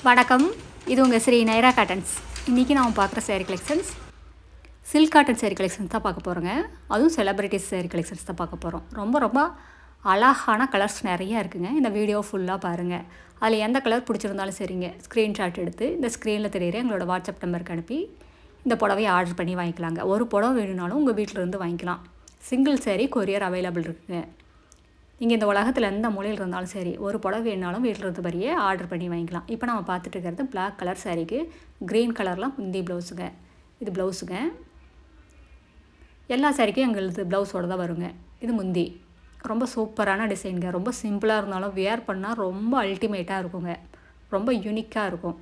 வணக்கம், இது உங்கள் ஸ்ரீ நைரா காட்டன்ஸ். இன்றைக்கி நாம் பார்க்குற sari collections silk cotton sari collections தான் பார்க்க போகிறோங்க. அதுவும் செலிப்ரிட்டிஸ் சேரீ கலெக்ஷன்ஸ் தான் பார்க்க போகிறோம். ரொம்ப அழகான கலர்ஸ் நிறையா இருக்குங்க. இந்த வீடியோ ஃபுல்லாக பாருங்கள். அதில் எந்த கலர் பிடிச்சிருந்தாலும் சரிங்க, ஸ்க்ரீன்ஷாட் எடுத்து இந்த ஸ்க்ரீனில் தெரியுற எங்களோட வாட்ஸ்அப் நம்பருக்கு அனுப்பி இந்த புடவையை ஆர்டர் பண்ணி வாங்கிக்கலாங்க. ஒரு புடவை வேணும்னாலும் உங்கள் வீட்டிலேருந்து வாங்கிக்கலாம். சிங்கிள் சேரீ கொரியர் அவைலபிள் இருக்குங்க. நீங்கள் இந்த உலகத்தில் எந்த மூலையில் இருந்தாலும் சரி, ஒரு புடவை வேணாலும் வீட்டில் இருந்தபடியே ஆர்டர் பண்ணி வாங்கிக்கலாம். இப்போ நம்ம பார்த்துட்டு இருக்கிறது பிளாக் கலர் சாரீக்கு க்ரீன் கலரில் முந்தி ப்ளவுஸுங்க. இது ப்ளவுஸுங்க. எல்லா சாரீக்கும் எங்களுக்கு ப்ளவுஸோடு தான் வருங்க. இது முந்தி. ரொம்ப சூப்பரான டிசைனுங்க. ரொம்ப சிம்பிளாக இருந்தாலும் வேர் பண்ணால் ரொம்ப அல்டிமேட்டாக இருக்குங்க. ரொம்ப யூனிக்காக இருக்கும்.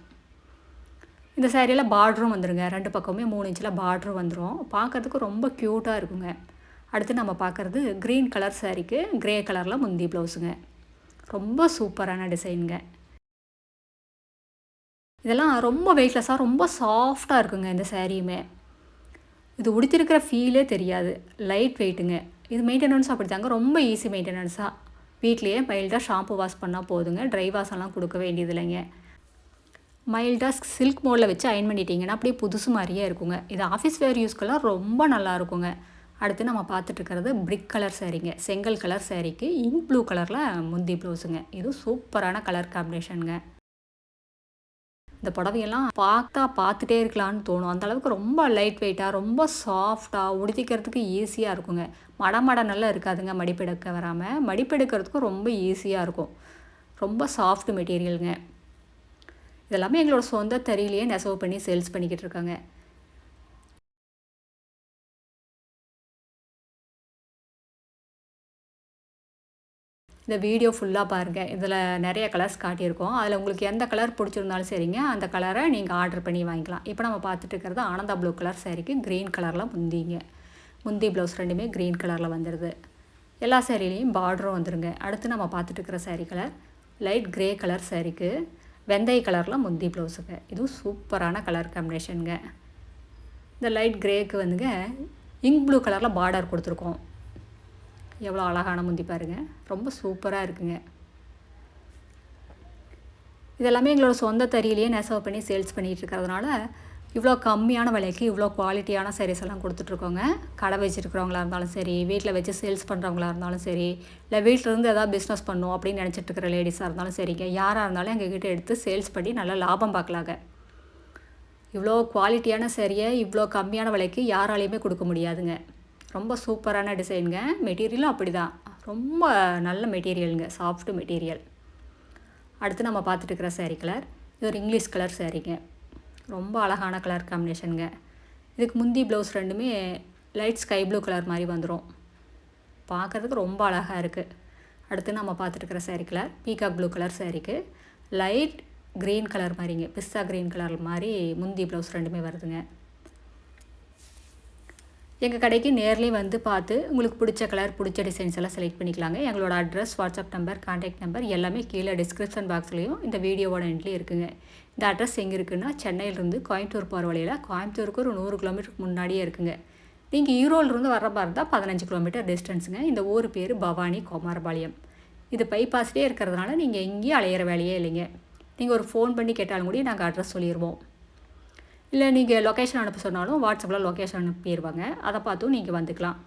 இந்த சாரியில் பார்டரும் வந்துடுங்க. 2 பக்கமே 3 இன்ச்சில் பார்டரும் வந்துடும். பார்க்குறதுக்கு ரொம்ப க்யூட்டாக இருக்குங்க. அடுத்து நம்ம பார்க்குறது க்ரீன் கலர் சாரீக்கு க்ரே கலரில் முந்தி ப்ளவுஸுங்க. ரொம்ப சூப்பரான டிசைனுங்க. இதெல்லாம் ரொம்ப வெயிட்லெஸ்ஸாக ரொம்ப சாஃப்டாக இருக்குங்க. இந்த சாரியுமே இது உடுத்திருக்கிற ஃபீலே தெரியாது. லைட் வெயிட்டுங்க. இது மெயின்டெனன்ஸும் அப்படி தாங்க. ரொம்ப ஈஸி மெயின்டெனன்ஸாக. வீட்லேயே மைல்டாக ஷாம்பு வாஷ் பண்ணால் போதுங்க. ட்ரை வாஷெல்லாம் கொடுக்க வேண்டியது இல்லைங்க. மைல்டாக சில்க் மோடில் வச்சு அயன் பண்ணிட்டீங்கன்னா அப்படியே புதுசு மாதிரியே இருக்குங்க. இது ஆஃபீஸ் வேர் யூஸ்க்கெல்லாம் ரொம்ப நல்லா இருக்குங்க. அடுத்து நம்ம பார்த்துட்ருக்கிறது பிரிக் கலர் சாரீங்க. செங்கல் கலர் சாரீக்கு இங்க் ப்ளூ கலரில் முந்தி ப்ளவுஸுங்க. இது சூப்பரான கலர் காம்பினேஷனுங்க. இந்த புடவையெல்லாம் பார்த்துட்டே இருக்கலான்னு தோணும். அந்தளவுக்கு ரொம்ப லைட் வெயிட்டாக, ரொம்ப சாஃப்டாக, உடுத்திக்கிறதுக்கு ஈஸியாக இருக்குங்க. நல்லா இருக்காதுங்க. மடிப்பெடுக்க வராமல் மடிப்பெடுக்கிறதுக்கும் ரொம்ப ஈஸியாக இருக்கும். ரொம்ப சாஃப்ட் மெட்டீரியலுங்க. இதெல்லாமே எங்களோட சொந்த தறியிலேயே நெசவு பண்ணி சேல்ஸ் பண்ணிக்கிட்டு இருக்காங்க. இந்த வீடியோ ஃபுல்லாக பாருங்கள். இதில் நிறைய கலர்ஸ் காட்டியிருக்கோம். அதில் உங்களுக்கு எந்த கலர் பிடிச்சிருந்தாலும் சரிங்க, அந்த கலரை நீங்கள் ஆர்டர் பண்ணி வாங்கிக்கலாம். இப்போ நம்ம பார்த்துட்டு இருக்கிறது ஆனந்தா ப்ளூ கலர் சாரீக்கு க்ரீன் கலரில் முந்திங்க. முந்தி ப்ளவுஸ் ரெண்டுமே க்ரீன் கலரில் வந்துடுது. எல்லா சாரிலையும் பார்டரும் வந்துடுங்க. அடுத்து நம்ம பார்த்துட்டு இருக்கிற sari colour light grey colour சாரீக்கு வெந்தய கலரில் முந்தி ப்ளவுஸுங்க. இதுவும் சூப்பரான கலர் காம்பினேஷனுங்க. இந்த லைட் க்ரேக்கு வந்துங்க இங்க் ப்ளூ கலரில் பார்டர் கொடுத்துருக்கோம். எவ்வளோ அழகான முந்தி பாருங்கள். ரொம்ப சூப்பராக இருக்குங்க. இதெல்லாமே எங்களோட சொந்த தறியிலேயே நெசவு பண்ணி சேல்ஸ் பண்ணிகிட்டு இருக்கிறதுனால இவ்வளோ கம்மியான விலைக்கு இவ்வளோ குவாலிட்டியான சாரீஸ் எல்லாம் கொடுத்துட்ருக்கோங்க. கடை வச்சுருக்கிறவங்களா இருந்தாலும் சரி, வீட்டில் வச்சு சேல்ஸ் பண்ணுறவங்களா இருந்தாலும் சரி, இல்லை வீட்டிலேருந்து எதாவது பிஸ்னஸ் பண்ணணும் அப்படின்னு நினச்சிட்டு இருக்கிற லேடிஸாக இருந்தாலும் சரிங்க, யாராக இருந்தாலும் எங்ககிட்ட எடுத்து சேல்ஸ் பண்ணி நல்லா லாபம் பார்க்கலாங்க. இவ்வளோ குவாலிட்டியான சாரியை இவ்வளோ கம்மியான விலைக்கு யாராலையுமே கொடுக்க முடியாதுங்க. ரொம்ப சூப்பரான டிசைனுங்க. மெட்டீரியலும் அப்படி தான். ரொம்ப நல்ல மெட்டீரியலுங்க. Soft material. அடுத்து நம்ம பார்த்துட்டு இருக்கிற சாரீ கலர் இது ஒரு இங்கிலீஷ் கலர் சாரீங்க. ரொம்ப அழகான கலர் காம்பினேஷனுங்க. இதுக்கு முந்தி ப்ளவுஸ் ரெண்டுமே லைட் ஸ்கை ப்ளூ கலர் மாதிரி வந்துடும். பார்க்குறதுக்கு ரொம்ப அழகாக இருக்குது. அடுத்து நம்ம பார்த்துட்டு இருக்கிற sari colour peacock blue colour சாரீக்கு லைட் க்ரீன் கலர் மாதிரிங்க. பிஸ்தா க்ரீன் கலர் மாதிரி முந்தி ப்ளவுஸ் ரெண்டுமே வருதுங்க. எங்கள் கடைக்கு நேர்லேயே வந்து பார்த்து உங்களுக்கு பிடிச்ச கலர், பிடிச்ச டிசைன்ஸ் எல்லாம் செலக்ட் பண்ணிக்கலாங்க. எங்களோட address, WhatsApp number, contact number எல்லாமே கீழே டிஸ்கிரிப்ஷன் பாக்ஸ்லேயும் இந்த வீடியோவோட எண்ட்லேயும் இருக்குங்க. இந்த அட்ரஸ் எங்கே இருக்குன்னா சென்னையிலேருந்து கோயம்புத்தூர் போகிற வழியில் கோயம்புத்தூருக்கு ஒரு 100 கிலோமீட்டருக்கு முன்னாடியே இருக்குங்க. நீங்கள் ஈரோடுலேருந்து வர மாதிரி இருந்தால் 15 கிலோமீட்டர் டிஸ்டன்ஸுங்க. இந்த ஊர் பேர் பவானி குமாரபாளையம். இது பைபாஸ்லேயே இருக்கிறதுனால நீங்கள் எங்கேயும் அலையிற வேலையே இல்லைங்க. நீங்கள் ஒரு ஃபோன் பண்ணி கேட்டாலும் கூட நாங்கள் அட்ரஸ் சொல்லிடுவோம். இல்லை நீங்கள் லொக்கேஷன் அனுப்ப சொன்னாலும் வாட்ஸ்அப்பில் லொக்கேஷன் அனுப்பிடுவாங்க. அதை பார்த்தும் நீங்கள் வந்துக்கலாம்.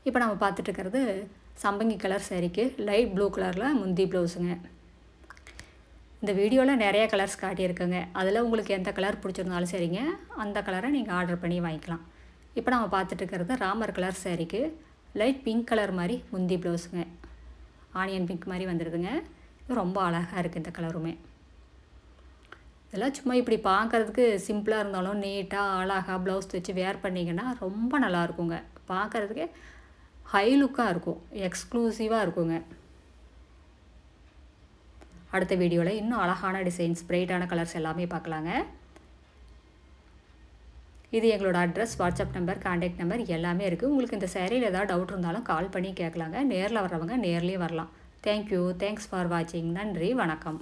இப்போ நம்ம பார்த்துட்ருக்கிறது சம்பங்கி கலர் சாரீக்கு லைட் ப்ளூ கலரில் முந்தி ப்ளவுஸுங்க. இந்த வீடியோவில் நிறைய கலர்ஸ் காட்டியிருக்குங்க. அதில் உங்களுக்கு எந்த கலர் பிடிச்சிருந்தாலும் சரிங்க, அந்த கலரை நீங்கள் ஆர்டர் பண்ணி வாங்கிக்கலாம். இப்போ நம்ம பார்த்துட்ருக்கிறது ராமர் கலர் சாரீக்கு லைட் பிங்க் கலர் மாதிரி முந்தி ப்ளவுஸுங்க. ஆனியன் பிங்க் மாதிரி வந்துடுதுங்க. இது ரொம்ப அழகாக இருக்குது. இந்த கலருமே இதெல்லாம் சும்மா இப்படி பார்க்குறதுக்கு சிம்பிளாக இருந்தாலும் நீட்டாக அழகாக ப்ளவுஸ் தைச்சு வேர் பண்ணிங்கன்னா ரொம்ப நல்லாயிருக்குங்க. பார்க்குறதுக்கே ஹை லுக்காக இருக்கும். எக்ஸ்க்ளூசிவாக இருக்குங்க. அடுத்த வீடியோவில் இன்னும் அழகான டிசைன்ஸ், பிரைட்டான கலர்ஸ் எல்லாமே பார்க்கலாங்க. இது எங்களோட address, WhatsApp number, contact number எல்லாமே இருக்குது. உங்களுக்கு இந்த சேரீயில் ஏதாவது டவுட் இருந்தாலும் கால் பண்ணி கேட்கலாங்க. நேரில் வர்றவங்க நேர்லேயே வரலாம். தேங்க்யூ. தேங்க்ஸ் ஃபார் வாட்சிங். நன்றி. வணக்கம்.